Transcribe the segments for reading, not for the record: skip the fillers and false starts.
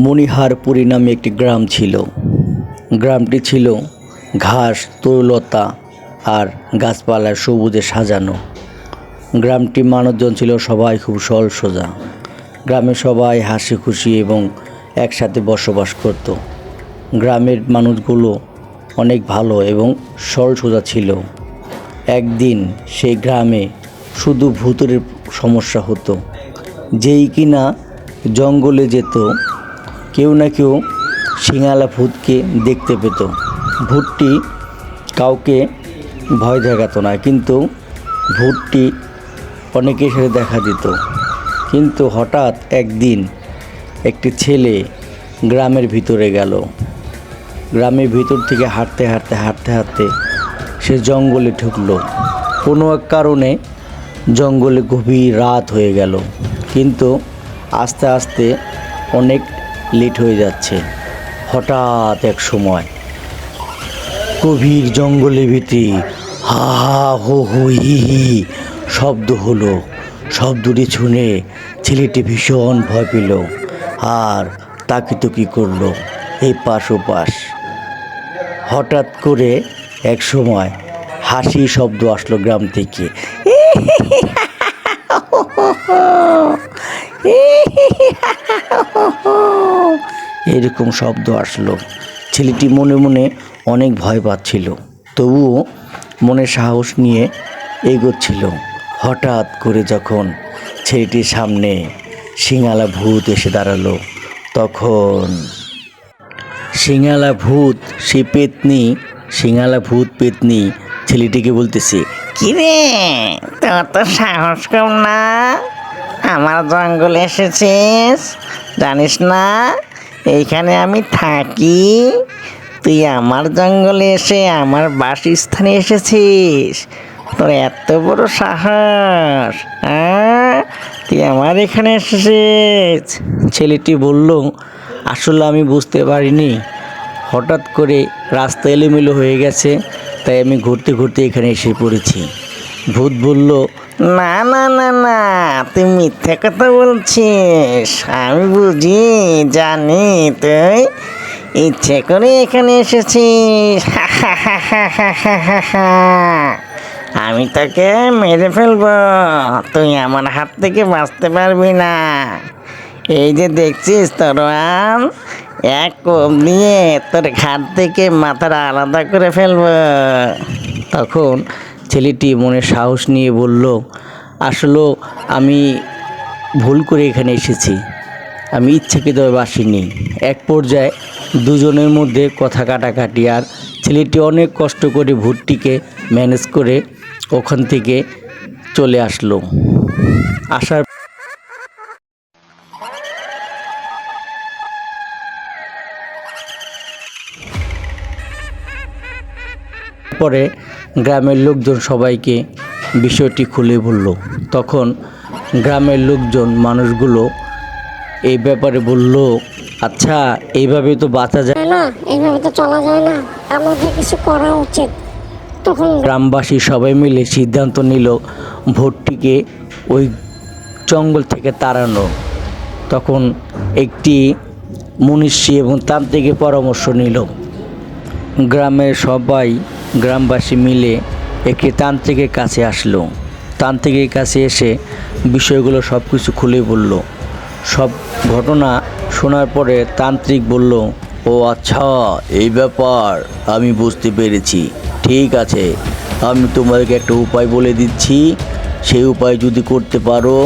মণিহারপুরী নামে একটি গ্রাম ছিল। গ্রামটি ছিল ঘাস, তরুলতা আর গাছপালার সবুজে সাজানো। গ্রামটির মানুষজন ছিল সবাই খুব সরল সোজা। গ্রামে সবাই হাসি খুশি এবং একসাথে বসবাস করত। গ্রামের মানুষগুলো অনেক ভালো এবং সরল সোজা ছিল। একদিন সেই গ্রামে শুধু ভূতের সমস্যা হতো। যেই কিনা জঙ্গলে যেত, কেউ না কেউ সিঙ্গালা ভূতকে দেখতে পেত। ভূতটি কাউকে ভয় দেখাতো না, কিন্তু ভূতটি অনেকের সাথে দেখা দিত। কিন্তু হঠাৎ একদিন একটি ছেলে গ্রামের ভিতরে গেল। গ্রামের ভিতর থেকে হাঁটতে হাঁটতে হাঁটতে হাঁটতে সে জঙ্গলে ঢুকলো। কোনো এক কারণে জঙ্গলে গভীর রাত হয়ে গেল, কিন্তু আস্তে আস্তে অনেক লেট হয়ে যাচ্ছে। হঠাৎ এক সময় গভীর জঙ্গলের ভিতরে হা হা হো হো হি হি শব্দ হলো। শব্দটি শুনে ছেলেটি ভীষণ ভয় পেল আর তাকিতুকি করলো এই পাশ ও পাশ। হঠাৎ করে এক সময় হাসি শব্দ আসলো গ্রাম থেকে। এরকম শব্দ আসলো। ছেলেটি মনে মনে অনেক ভয় পাচ্ছিল, তবুও মনে সাহস নিয়ে এগোচ্ছিল। হঠাৎ করে যখন ছেলেটির সামনে সিঙ্গালা ভূত এসে দাঁড়ালো, তখন সিঙ্গালা ভূত পেতনি ছেলেটিকে বলতেছে, কিরে, তোর তো সাহস কম না, আমার জঙ্গলে এসেছিস? জানিস না এইখানে আমি থাকি? তুই আমার জঙ্গলে এসে আমার বাসস্থানে এসেছিস? তোর এত বড় সাহস, তুই আমার এখানে এসেছিস? ছেলেটি বলল, আসলে আমি বুঝতে পারিনি, হঠাৎ করে রাস্তা এলোমেলো হয়ে গেছে, তাই আমি ঘুরতে ঘুরতে এখানে এসে পড়েছি। ভূত বলল, না না না না, তুই মিথ্যে কথা বলছিস। আমি বুঝি, জানি তুই ইচ্ছে করে এখানে এসেছিস। আমি তোকে মেরে ফেলবো, তুই আমার হাত থেকে বাঁচতে পারবি না। এই যে দেখছিস তরোয়াল, এক কোপ দিয়ে তোর ঘাট থেকে মাথাটা আলাদা করে ফেলবো। তখন ছেলেটি মনে সাহস নিয়ে বলল, আসলে আমি ভুল করে এখানে এসেছি, আমি ইচ্ছাকৃতভাবে আসিনি। এক পর্যায়ে দুজনের মধ্যে কথা কাটাকাটি, আর ছেলেটি অনেক কষ্ট করে ভূতটিকে ম্যানেজ করে ওখান থেকে চলে আসলো। আসার পরে গ্রামের লোকজন সবাইকে বিষয়টি খুলে বলল। তখন গ্রামের লোকজন মানুষগুলো এই ব্যাপারে বলল, আচ্ছা এইভাবে তো বাঁচা যায় না, এইভাবে তো চলা যায় না, আমাদের কিছু করা উচিত। তখন গ্রামবাসী সবাই মিলে সিদ্ধান্ত নিল ভূতটিকে ওই জঙ্গল থেকে তাড়ানো। তখন একটি মনীষী এবং তান্ত্রিকের পরামর্শ নিল। গ্রামবাসী মিলে একটি তান্ত্রিকের কাছে আসলো। তান্ত্রিকের কাছে এসে বিষয়গুলো সব কিছু খুলে বলল। সব ঘটনা শোনার পরে তান্ত্রিক বলল, ও আচ্ছা, এই ব্যাপার আমি বুঝতে পেরেছি। ঠিক আছে, আমি তোমাদেরকে একটা উপায় বলে দিচ্ছি। সেই উপায় যদি করতে পারো,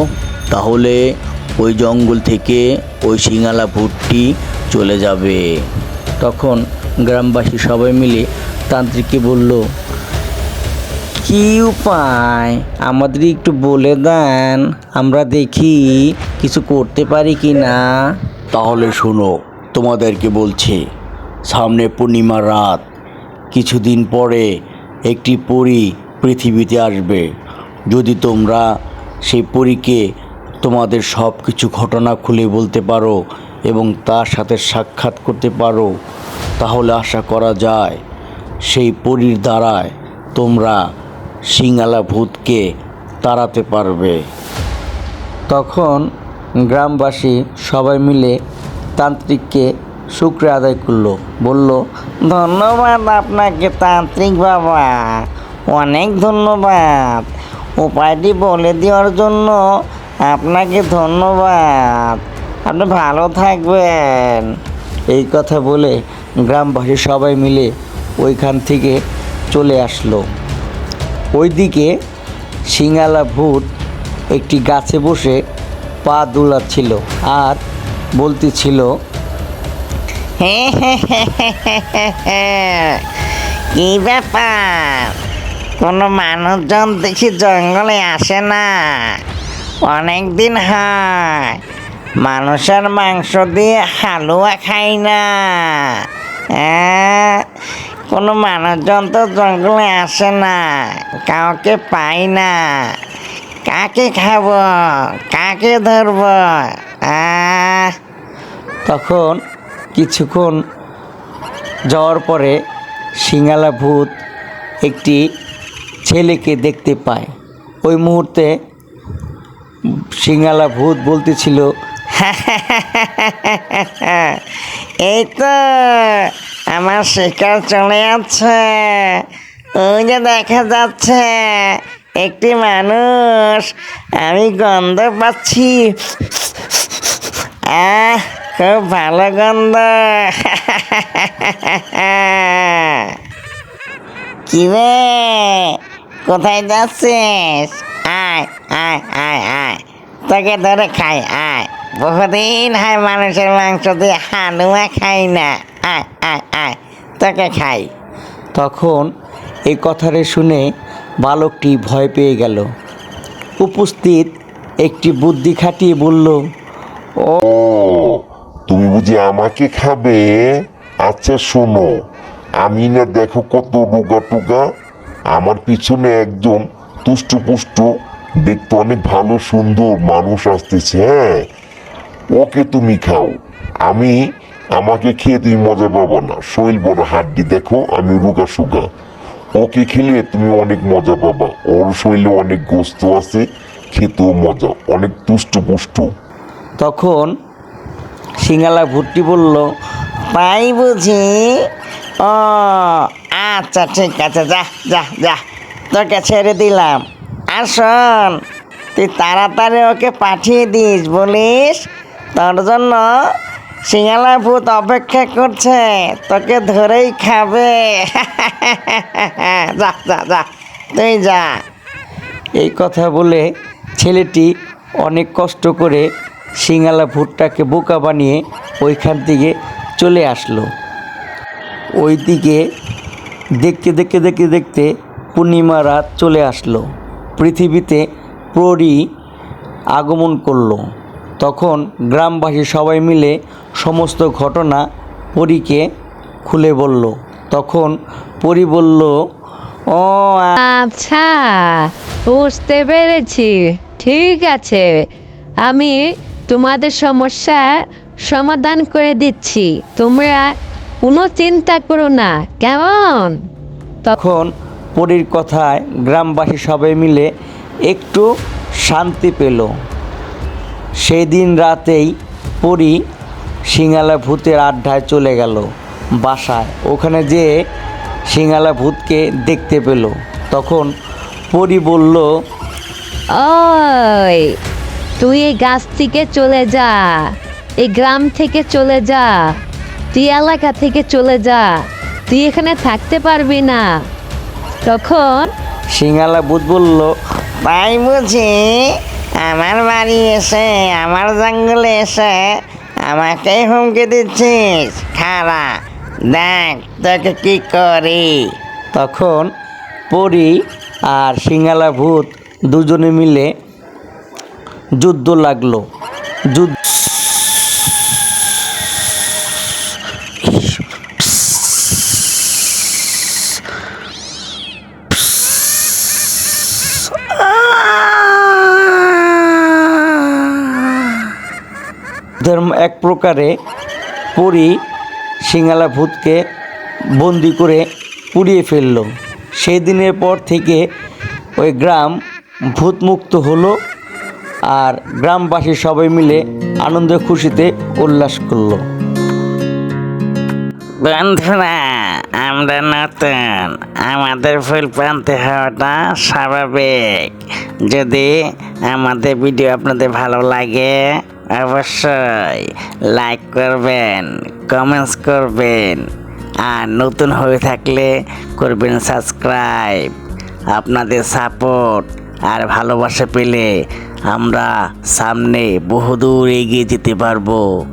তাহলে ওই জঙ্গল থেকে ওই সিঙ্গালা ভূতটি চলে যাবে। তখন গ্রামবাসী সবাই মিলে তান্ত্রিককে বলল, কি উপায় আমাদের একটু বলে দেন, আমরা দেখি কিছু করতে পারি কি না। তাহলে শোনো, তোমাদেরকে বলছি। সামনে পূর্ণিমার রাত, কিছুদিন পরে একটি পরী পৃথিবীতে আসবে। যদি তোমরা সেই পরীকে তোমাদের সব কিছু ঘটনা খুলে বলতে পারো এবং তার সাথে সাক্ষাৎ করতে পারো, তাহলে আশা করা যায় সেই পরীর দ্বারায় তোমরা সিঙ্গালা ভূতকে তাড়াতে পারবে। তখন গ্রামবাসী সবাই মিলে তান্ত্রিককে শুক্রিয়া আদায় করলো, বলল, ধন্যবাদ আপনাকে তান্ত্রিক বাবা, অনেক ধন্যবাদ। উপায়টি বলে দেওয়ার জন্য আপনাকে ধন্যবাদ। আপনি ভালো থাকবেন। এই কথা বলে গ্রামবাসী সবাই মিলে ওইখান থেকে চলে আসলো। ওইদিকে সিঙ্গালা ভূত একটি গাছে বসে পা দুলাচ্ছিল আর বলতেছিল, কি ব্যাপার, কোনো মানুষজন দেখি জঙ্গলে আসে না, অনেক দিন হয় মানুষের মাংস দিয়ে হালুয়া খাই না। কোনো মানুষজন তো জঙ্গলে আসে না, কাউকে পাই না, কাকে খাবো, কাকে ধরবো? তখন কিছুক্ষণ যাওয়ার পরে সিঙ্গালা ভূত একটি ছেলেকে দেখতে পায়। ওই মুহূর্তে সিঙ্গালা ভূত বলতেছিল, এই তো আমার শিকার চলে যাচ্ছে। ওই যে দেখা যাচ্ছে একটি মানুষ, আমি গন্ধ পাচ্ছি। খুব ভালো গন্ধ। কি রে, কোথায় যাচ্ছিস? আয় আয় আয় আয়, তোকে ধরে খাই, আয়। বহুদিন হয় মানুষের মাংস দিয়ে হালুয়া খাই না, আয় আয় আয়, তোকে খাই। তখন এই কথাটা শুনে বালকটি ভয় পেয়ে গেল। উপস্থিত একটি বুদ্ধি খাটিয়ে বলল, ও, তুমি বুঝি আমাকে খাবে? আচ্ছা শোনো, আমি না দেখো কত রোগা টোগা, আমার পিছনে একজন তুষ্ট দেখতে অনেক ভালো সুন্দর মানুষ আসতেছে। হ্যাঁ, ওকে তুমি খাও। আমাকে খেয়ে তুমি মজা পাবো না, শরীর বড় হাড্ডি, দেখো আমি রোগা সুগা। ওকে খেলে তুমি অনেক মজা পাবা, ওর শরীরে অনেক গোস্ত আছে, খেতেও মজা, অনেক তুষ্ট। তখন সিঙ্গালা ভূতটি বলল, তাই বুঝি? ও আচ্ছা, ঠিক আছে, যা যা যা, তোকে ছেড়ে দিলাম। আর শোন, তুই তাড়াতাড়ি ওকে পাঠিয়ে দিস, বলিস তোর জন্য সিঙ্গালা ভূত অপেক্ষা করছে, তোকে ধরেই খাবে। যা যা যা, তুই যা। এই কথা বলে ছেলেটি অনেক কষ্ট করে সিঙ্গালা ভূতটাকে বোকা বানিয়ে ওইখান থেকে চলে আসলো। ওইদিকে দেখতে পূর্ণিমা রাত চলে আসলো। পৃথিবীতে প্রহরী আগমন করলো। তখন গ্রামবাসী সবাই মিলে সমস্ত ঘটনা পরীকে খুলে বলল। তখন পরী বলল, ও আচ্ছা, বুঝতে পেরেছি, ঠিক আছে, আমি তোমাদের সমস্যা সমাধান করে দিচ্ছি, তোমরা কোনো চিন্তা করো না, কেমন? তখন পরীর কথায় গ্রামবাসী সবাই মিলে একটু শান্তি পেল। সেই দিন রাতেই পরী সিঙ্গালা ভূতের আড্ডায় চলে গেল বাসায়। ওখানে যেয়ে সিঙ্গালা ভূতকে দেখতে পেল। তখন পরী বলল, ওই, তুই এই গাছ থেকে চলে যা, এই গ্রাম থেকে চলে যা, তুই এলাকা থেকে চলে যা, তুই এখানে থাকতে পারবি না। তখন সিঙ্গালা ভূত বলল, তাই বুঝি? আমার বাড়ি এসে, আমার জঙ্গলে এসে আমাকেই হুমকি দিচ্ছিস? খারা, দেখ তোকে কি করি। তখন পরী আর সিঙ্গালা ভূত দুজনে মিলে যুদ্ধ লাগলো। এক প্রকারে পরী সিঙ্গালা ভূতকে বন্দি করে পুড়িয়ে ফেলল। সেই দিনের পর থেকে ওই গ্রাম ভূতমুক্ত হলো আর গ্রামবাসী সবাই মিলে আনন্দ খুশিতে উল্লাস করলো। বন্ধুরা, আমরা নতুন, আমাদের ভুল প্রান্তে হওয়াটা স্বাভাবিক। যদি আমাদের ভিডিও আপনাদের ভালো লাগে অবশ্যই লাইক করবেন, কমেন্টস করবেন, আর নতুন হয়ে থাকলে করবেন সাবস্ক্রাইব। আপনাদের সাপোর্ট আর ভালোবাসা পেলে আমরা সামনে বহুদূর এগিয়ে যেতে পারবো।